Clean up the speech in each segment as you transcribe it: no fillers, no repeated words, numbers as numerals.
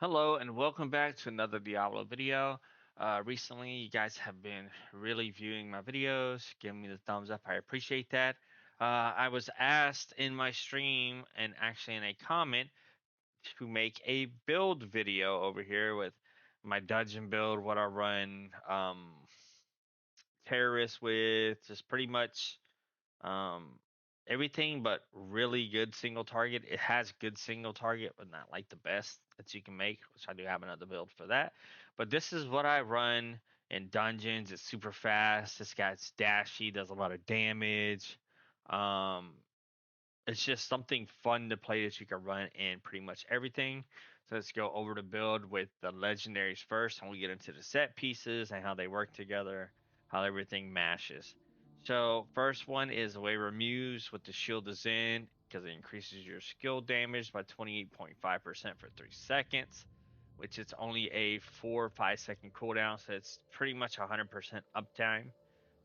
Hello and welcome back to another Diablo video. Recently, you guys have been really viewing my videos, giving me the thumbs up. I appreciate that. I was asked in my stream and actually in a comment to make a build video over here with my dungeon build, what I run terrorists with, just pretty much um, everything but really good single target. It has good single target, but not like the best that you can make, which I do have another build for that. But this is what I run in dungeons. It's super fast. This guy's dashy, does a lot of damage. Um, it's just something fun to play that you can run in pretty much everything. So let's go over the build with the legendaries first, and we get into the set pieces and how they work together, how everything mashes. So first one is Waver Muse with the shield is in because it increases your skill damage by 28.5% for 3 seconds, which is only a 4 or 5 second cooldown, so it's pretty much 100% uptime.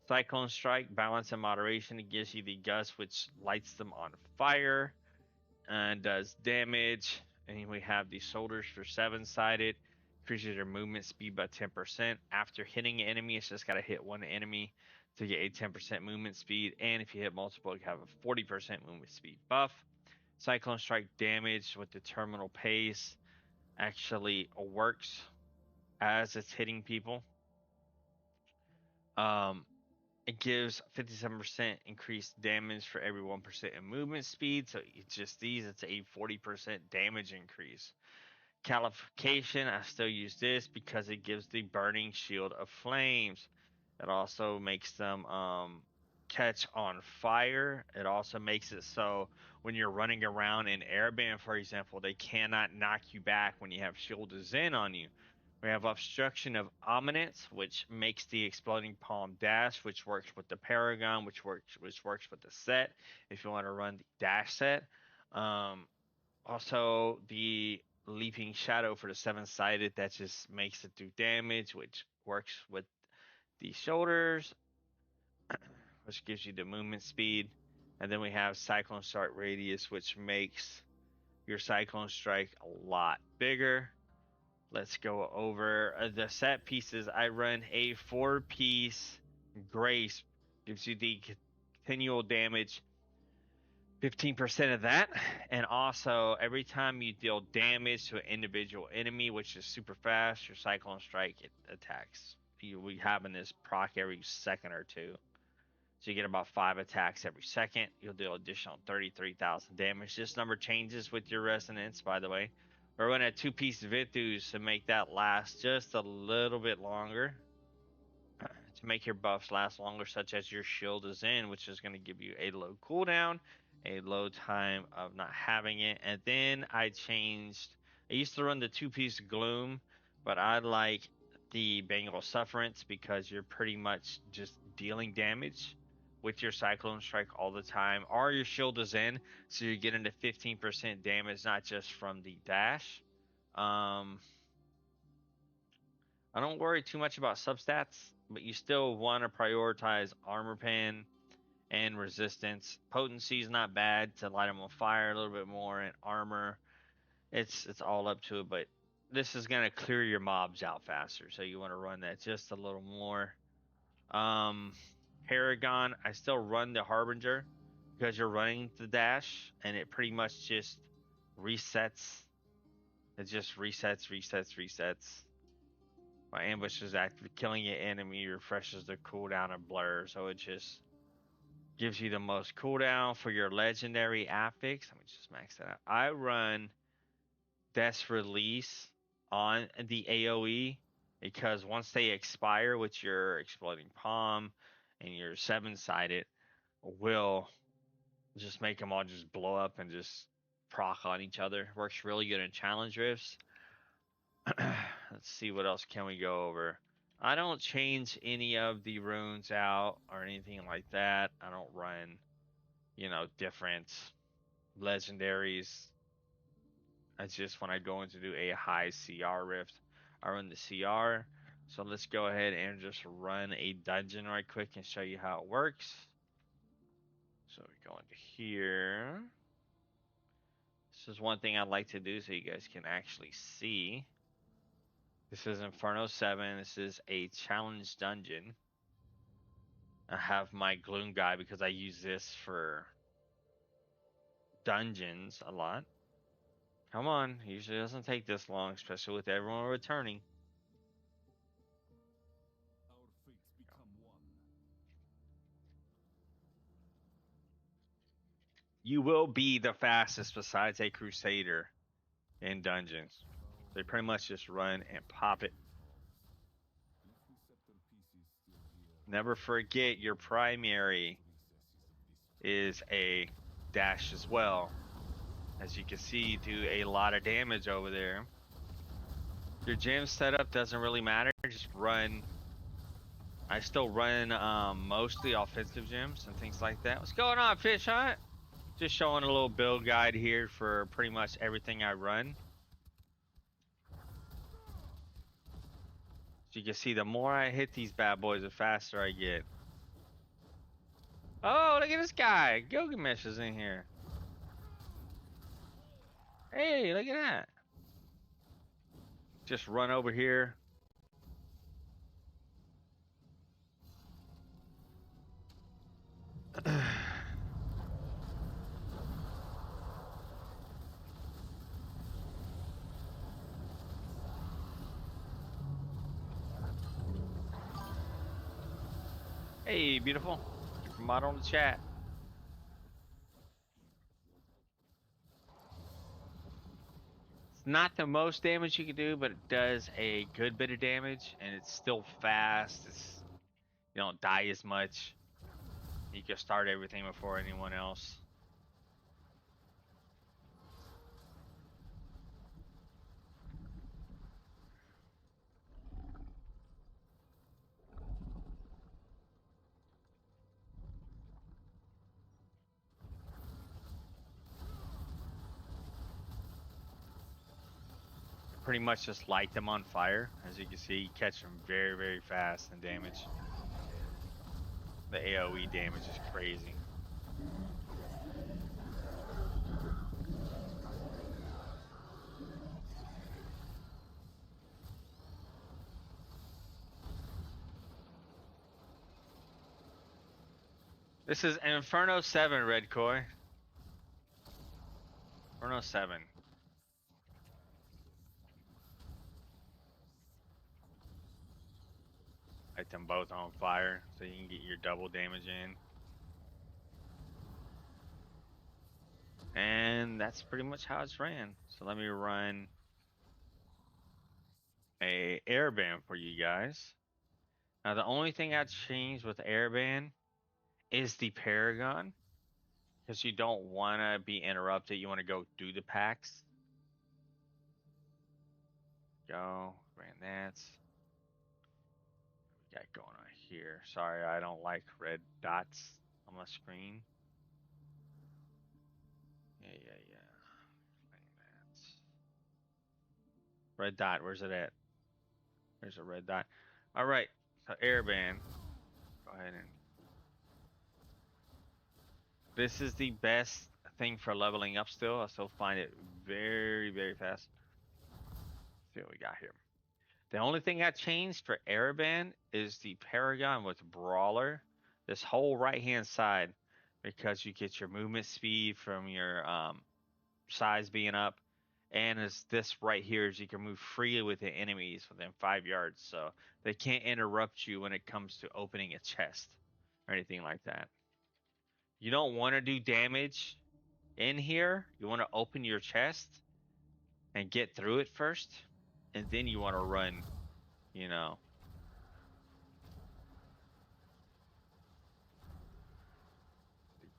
Cyclone Strike, balance and moderation. It gives you the gust, which lights them on fire and does damage. And we have the shoulders for 7-sided. Increases your movement speed by 10%. After hitting an enemy, it's just got to hit one enemy to get a 10% movement speed. And if you hit multiple, you have a 40% movement speed buff. Cyclone Strike damage with the terminal pace actually works as it's hitting people. Um, It gives 57% increased damage for every 1% in movement speed. So it's just these, it's a 40% damage increase. Calification, I still use this because it gives the burning shield of flames. It also makes them catch on fire. It also makes it so when you're running around in Ereban, for example, they cannot knock you back when you have shield of Zen on you. We have obstruction of ominence, which makes the exploding palm dash, which works with the Paragon, which works with the set. If you want to run the dash set, also the leaping shadow for the 7-sided that just makes it do damage, which works with the shoulders, which gives you the movement speed. And then we have Cyclone Strike Radius, which makes your Cyclone Strike a lot bigger. Let's go over the set pieces. I run a 4-piece Grace, gives you the continual damage, 15% of that. And also, every time you deal damage to an individual enemy, which is super fast, your Cyclone Strike it attacks. We having this proc every second or two. So you get about 5 attacks every second. You'll deal additional 33,000 damage. This number changes with your resonance, by the way. We're running a 2-piece Vitus to make that last just a little bit longer. To make your buffs last longer, such as your shield is in, which is going to give you a low cooldown, a low time of not having it. And then I used to run the 2-piece Gloom, but I like the Bengal Sufferance because you're pretty much just dealing damage with your Cyclone Strike all the time, or your shield is in, so you're getting the 15% damage, not just from the dash. Um, I don't worry too much about substats, but you still want to prioritize armor pen and resistance. Potency is not bad to light them on fire a little bit more, and armor, it's all up to it. But this is gonna clear your mobs out faster, so you want to run that just a little more. Um, Paragon, I still run the Harbinger because you're running the dash, and it pretty much just resets. It just resets. My ambush is active. Killing an enemy refreshes the cooldown of blur, so it just gives you the most cooldown for your legendary affix. Let me just max that out. I run Death's Release on the AoE because once they expire with your exploding palm and your 7-sided, will just make them all just blow up and just proc on each other. Works really good in challenge rifts. Let's see what else can we go over. I don't change any of the runes out or anything like that. I don't run, different legendaries. It's just when I go in to do a high CR rift, I run the CR. So let's go ahead and just run a dungeon right quick and show you how it works. So we go into here. This is one thing I'd like to do so you guys can actually see. This is Inferno 7. This is a challenge dungeon. I have my gloom guy because I use this for dungeons a lot. Come on, usually doesn't take this long, especially with everyone returning. Our fates become one. You will be the fastest besides a crusader in dungeons. They pretty much just run and pop it. Never forget your primary is a dash as well. As you can see, do a lot of damage over there. Your gym setup doesn't really matter. Just run. I still run mostly offensive gyms and things like that. What's going on, Fish Hunt? Just showing a little build guide here for pretty much everything I run. So you can see the more I hit these bad boys, the faster I get. Oh, look at this guy. Gilgamesh is in here. Hey, look at that. Just run over here. Hey, beautiful. Keep your mod on the chat. It's not the most damage you can do, but it does a good bit of damage, and it's still fast. You don't die as much. You can start everything before anyone else. Pretty much just light them on fire. As you can see, you catch them very, very fast in damage. The AoE damage is crazy. This is Inferno 7, Red Koi. Inferno 7. Light them both on fire so you can get your double damage in. And that's pretty much how it's ran. So let me run a Ereban for you guys. Now the only thing I changed with Ereban is the Paragon. Because you don't want to be interrupted. You want to go do the packs. Go. Ran that. What we got going on here? Sorry, I don't like red dots on my screen. Yeah. Red dot, where's it at? There's a red dot. All right, so Ereban. Go ahead and. This is the best thing for leveling up still. I still find it very, very fast. Let's see what we got here. The only thing I changed for Ereban is the Paragon with Brawler. This whole right-hand side, because you get your movement speed from your size being up. And as this right here is you can move freely with the enemies within 5 yards. So they can't interrupt you when it comes to opening a chest or anything like that. You don't want to do damage in here. You want to open your chest and get through it first. And then you want to run, you know.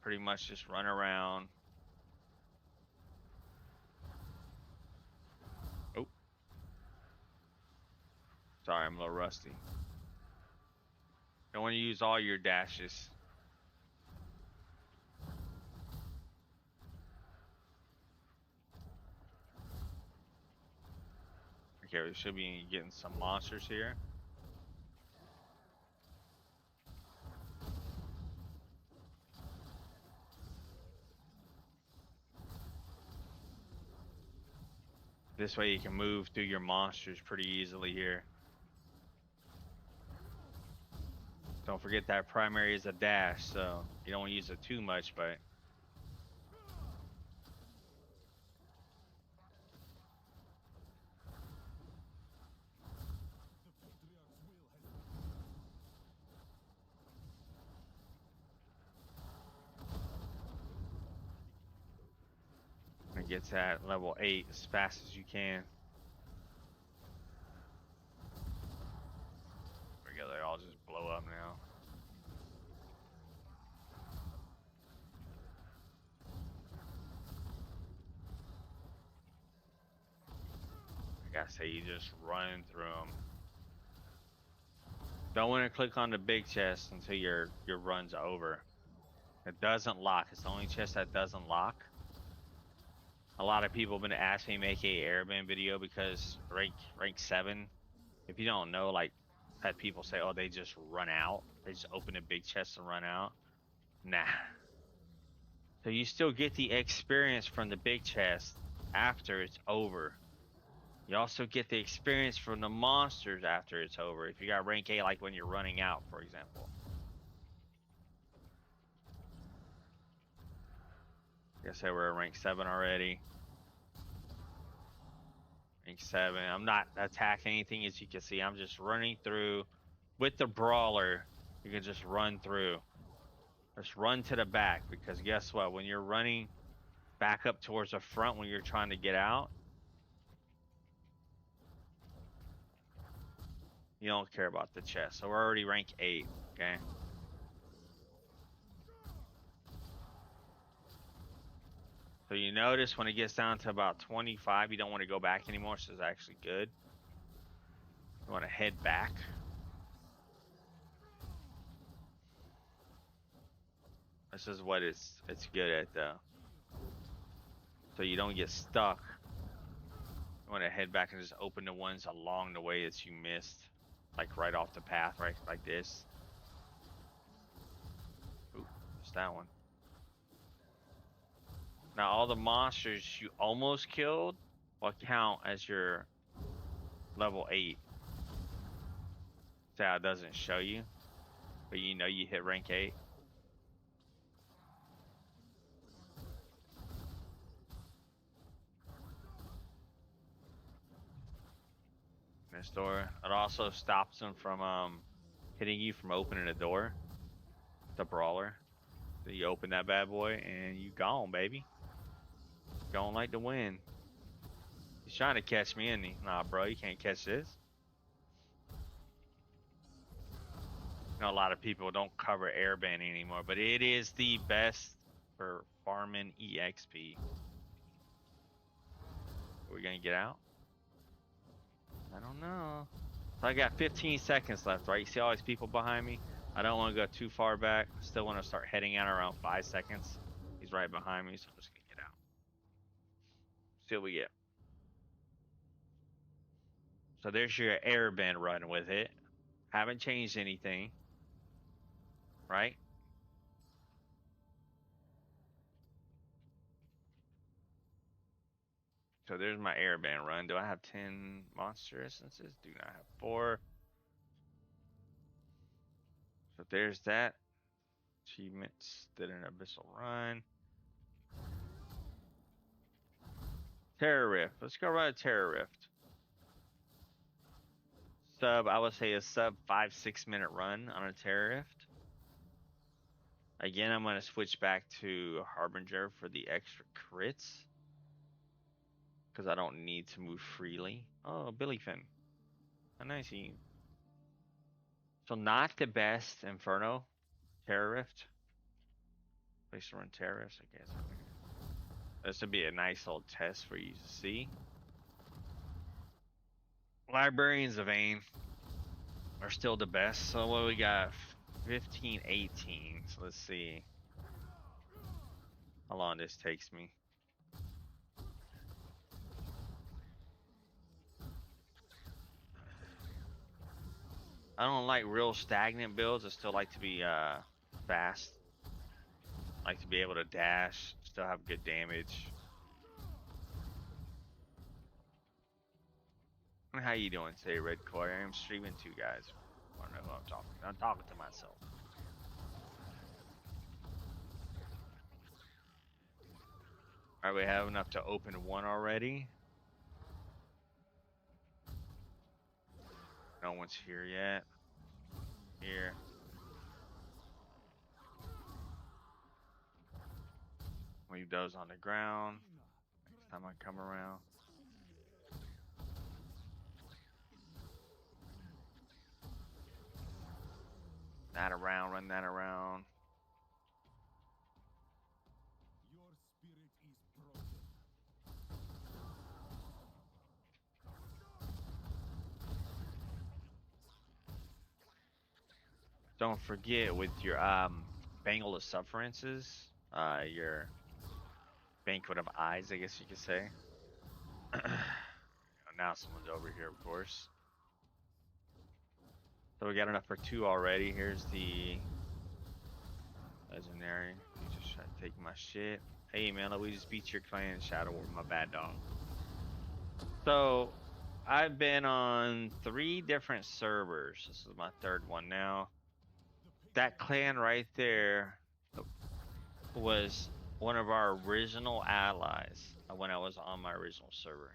Pretty much just run around. Oh. Sorry, I'm a little rusty. Don't want to use all your dashes. Okay, we should be getting some monsters here. This way you can move through your monsters pretty easily here. Don't forget that primary is a dash, so you don't use it too much, but it gets at level 8 as fast as you can. There we go, they all just blow up now. I gotta say, you just run through them. Don't want to click on the big chest until your run's over. It doesn't lock. It's the only chest that doesn't lock. A lot of people have been asking me to make a Erebban video because rank 7. If you don't know, like, had people say, oh, they just run out. They just open a big chest and run out. Nah. So you still get the experience from the big chest after it's over. You also get the experience from the monsters after it's over. If you got rank 8, like when you're running out, for example. Guess I we're at rank 7 already. Rank 7. I'm not attacking anything, as you can see. I'm just running through with the brawler. You can just run through. Just run to the back, because guess what? When you're running back up towards the front when you're trying to get out, you don't care about the chest. So we're already rank 8, okay? So you notice when it gets down to about 25, you don't want to go back anymore, so it's actually good. You want to head back. This is what it's good at, though. So you don't get stuck. You want to head back and just open the ones along the way that you missed. Like right off the path, right? Like this. Ooh, just that one. Now all the monsters you almost killed will count as your level 8. See how it doesn't show you, but you know you hit rank 8. This door. It also stops them from hitting you from opening the door. The brawler. So you open that bad boy and you gone, baby. Gone like the wind. He's trying to catch me, isn't he? Nah, bro, you can't catch this. You know, a lot of people don't cover Erebban anymore, but it is the best for farming EXP. Are we gonna get out? I don't know. So I got 15 seconds left, right? You see all these people behind me? I don't want to go too far back. Still want to start heading out around 5 seconds. He's right behind me, so I'm just gonna get out. See what we get. So there's your Erebban run with it. Haven't changed anything, right? So there's my Erebban run. Do I have 10 monster essences? Do not have 4. So there's that. Achievements. Did an abyssal run. Terror Rift. Let's go run a Terror Rift. I would say a sub 5-6 minute run on a Terror Rift. Again, I'm going to switch back to Harbinger for the extra crits. Because I don't need to move freely. Oh, Billyfin. How nice of you. So not the best Inferno. Terror Rift. Place to run Terror Rifts, I guess. This would be a nice little test for you to see. Librarians of Ain are still the best. So what we got? 15, 18. So let's see how long this takes me. I don't like real stagnant builds. I still like to be fast. I like to be able to dash, still have good damage. How you doing today, Red Core? I am streaming too, guys. I don't know who I'm talking to. I'm talking to myself. Alright, we have enough to open one already. No one's here yet. Here. Leave those on the ground. Next time I come around. That around, run that around. Your spirit is broken. Don't forget with your Bangle of Sufferances, your Banquet of Eyes, I guess you could say. Now someone's over here, of course. So we got enough for 2 already. Here's the legendary. You just try to take my shit. Hey man, we just beat your clan Shadow War, my bad dog. So I've been on 3 different servers. This is my 3rd one now. That clan right there was one of our original allies when I was on my original server.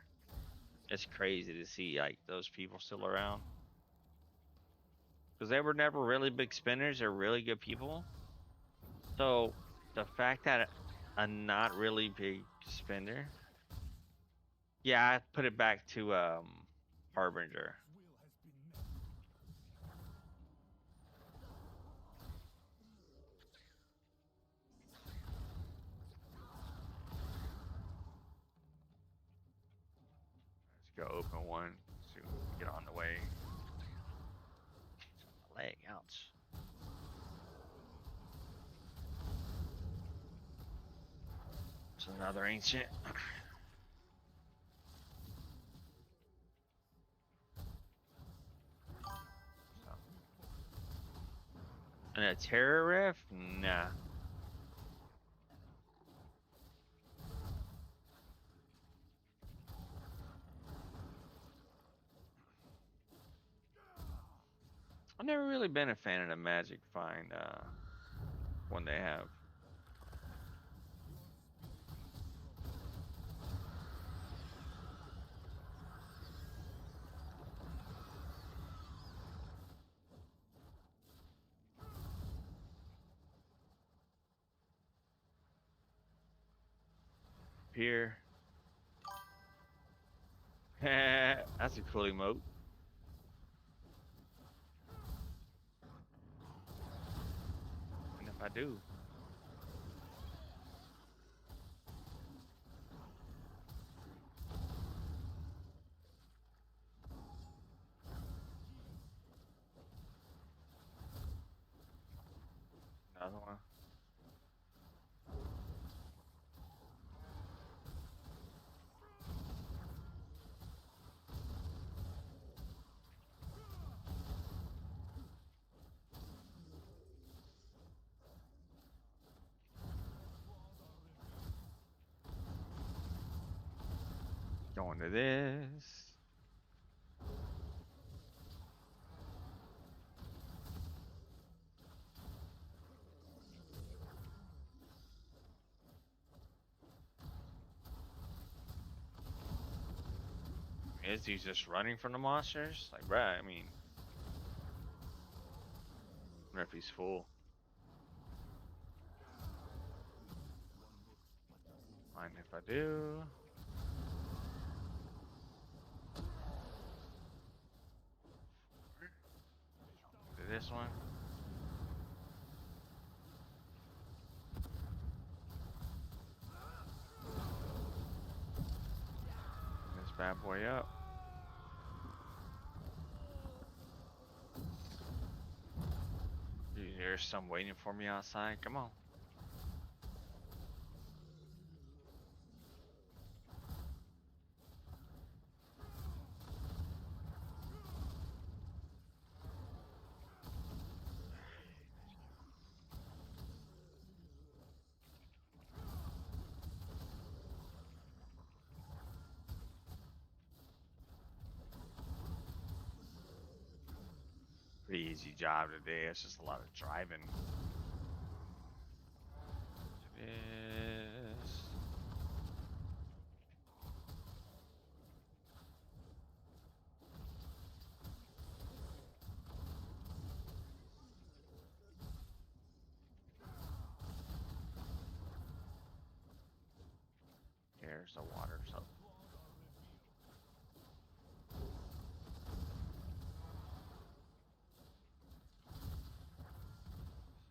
It's crazy to see like those people still around. Because they were never really big spinners. They're really good people. So the fact that a not really big spinner, yeah, I put it back to Harbinger. Will has been met. Let's go open one. See if we can get on the way. My leg, ouch. There's another ancient. And a terror riff? Nah. I've never really been a fan of the Magic Find one they have. Here. That's a cool emote. And if I do. Another one. Going to this. Is he just running from the monsters? Like, bruh, I mean. I wonder if he's full. Mind if I do? To this one. This bad boy up. Dude, there's some waiting for me outside. Come on. easy job today. It's just a lot of driving. Yes. Here's the water. So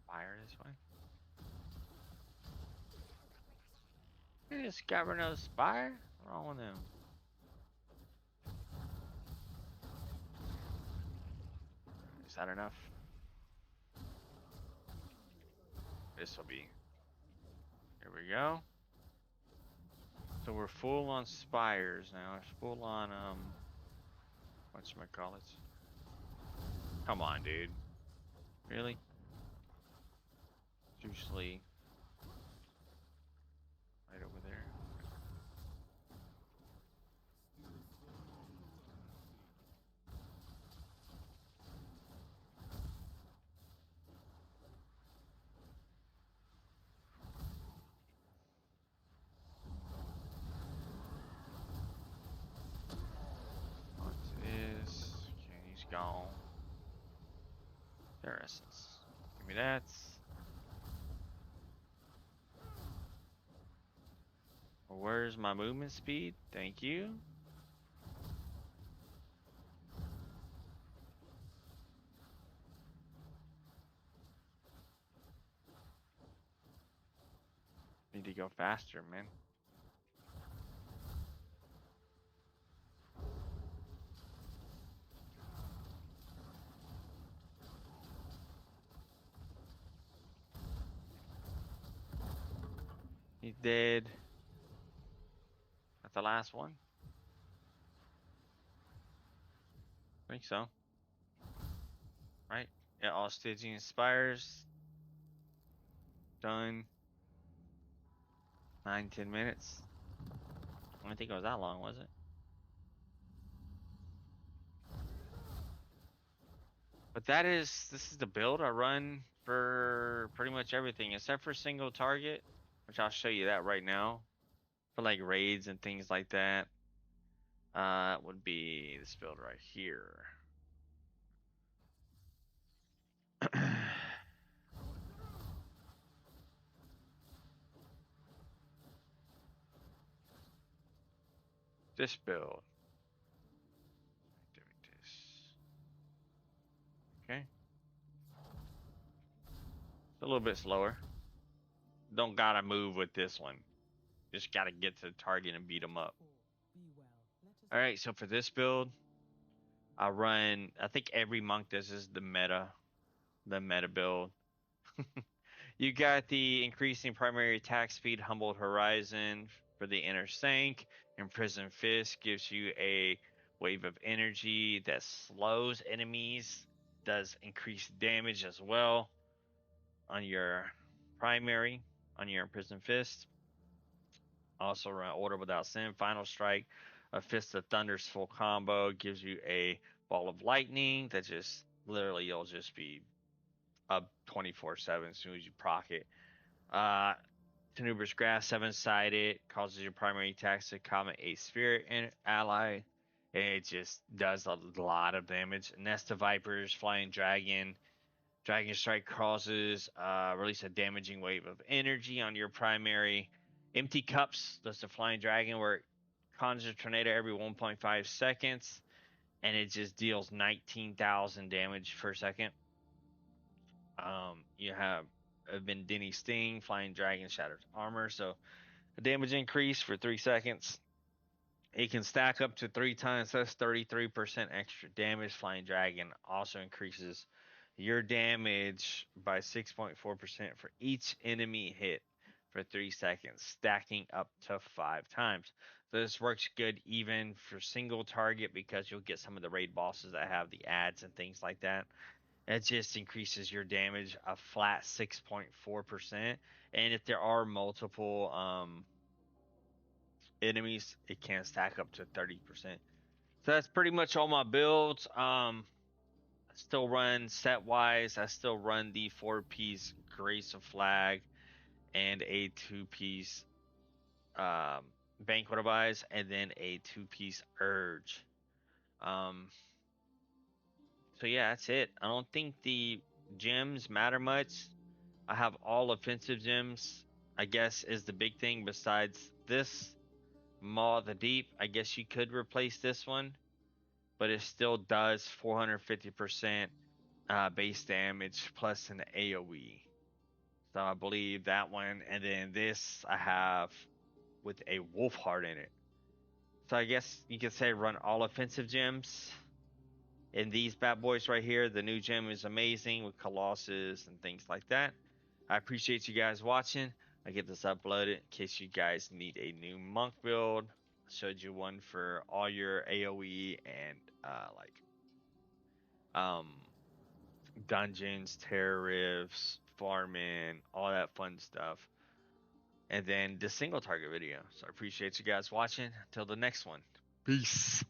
fire this way. You discover no spire? What's wrong with them? Is that enough? This will be. Here we go. So we're full on spires now. It's full on whatchamacallits. Come on, dude. Really? Usually right over there. What's this? Okay, he's gone. Their essence. Give me that. Where's my movement speed? Thank you. Need to go faster, man. He's dead. That's the last one. I think so. Right? Yeah, all staging spires. Done. 9-10 minutes. I don't think it was that long, was it? But this is the build I run for pretty much everything except for single target, which I'll show you that right now. For like raids and things like that. It would be this build right here. This build. Okay. It's a little bit slower. Don't gotta move with this one. Just gotta get to the target and beat them up. Alright, so for this build, I run, I think every monk does this, the meta build. You got the increasing primary attack speed, Humbled Horizon for the inner sank. Imprisoned Fist gives you a wave of energy that slows enemies, does increased damage as well on your primary, on your Imprisoned Fist. Also run Order Without Sin, Final Strike, a Fist of Thunder's full combo gives you a Ball of Lightning that just literally you'll just be up 24/7 as soon as you proc it. Tenuber's Grasp, 7-sided, causes your primary attacks to common a spirit and ally. It just does a lot of damage. Nest of Vipers, Flying Dragon. Dragon Strike causes release a damaging wave of energy on your primary. Empty Cups, that's the Flying Dragon where it conjures a tornado every 1.5 seconds. And it just deals 19,000 damage per second. You have a Vendini Sting, Flying Dragon shatters armor, so a damage increase for 3 seconds. It can stack up to 3 times, that's 33% extra damage. Flying Dragon also increases your damage by 6.4% for each enemy hit for 3 seconds, stacking up to 5 times. So this works good even for single target because you'll get some of the raid bosses that have the ads and things like that. It just increases your damage a flat 6.4%. And if there are multiple enemies, it can stack up to 30%. So that's pretty much all my builds. Still run set wise. I still run the 4-piece Grace of Flag and a 2-piece Banquet of Eyes, and then a 2-piece Urge. Um, so yeah, that's it. I don't think the gems matter much. I have all offensive gems, I guess, is the big thing besides this. Maw of the Deep, I guess you could replace this one, but it still does 450% base damage plus an AoE. So I believe that one, and then this I have with a wolf heart in it. So I guess you could say run all offensive gems. In these bad boys right here, the new gem is amazing with Colossus and things like that. I appreciate you guys watching. I get this uploaded in case you guys need a new monk build. I showed you one for all your AoE and like um dungeons, terror rifts, farming, all that fun stuff. And then the single target video. So I appreciate you guys watching. Until the next one. Peace.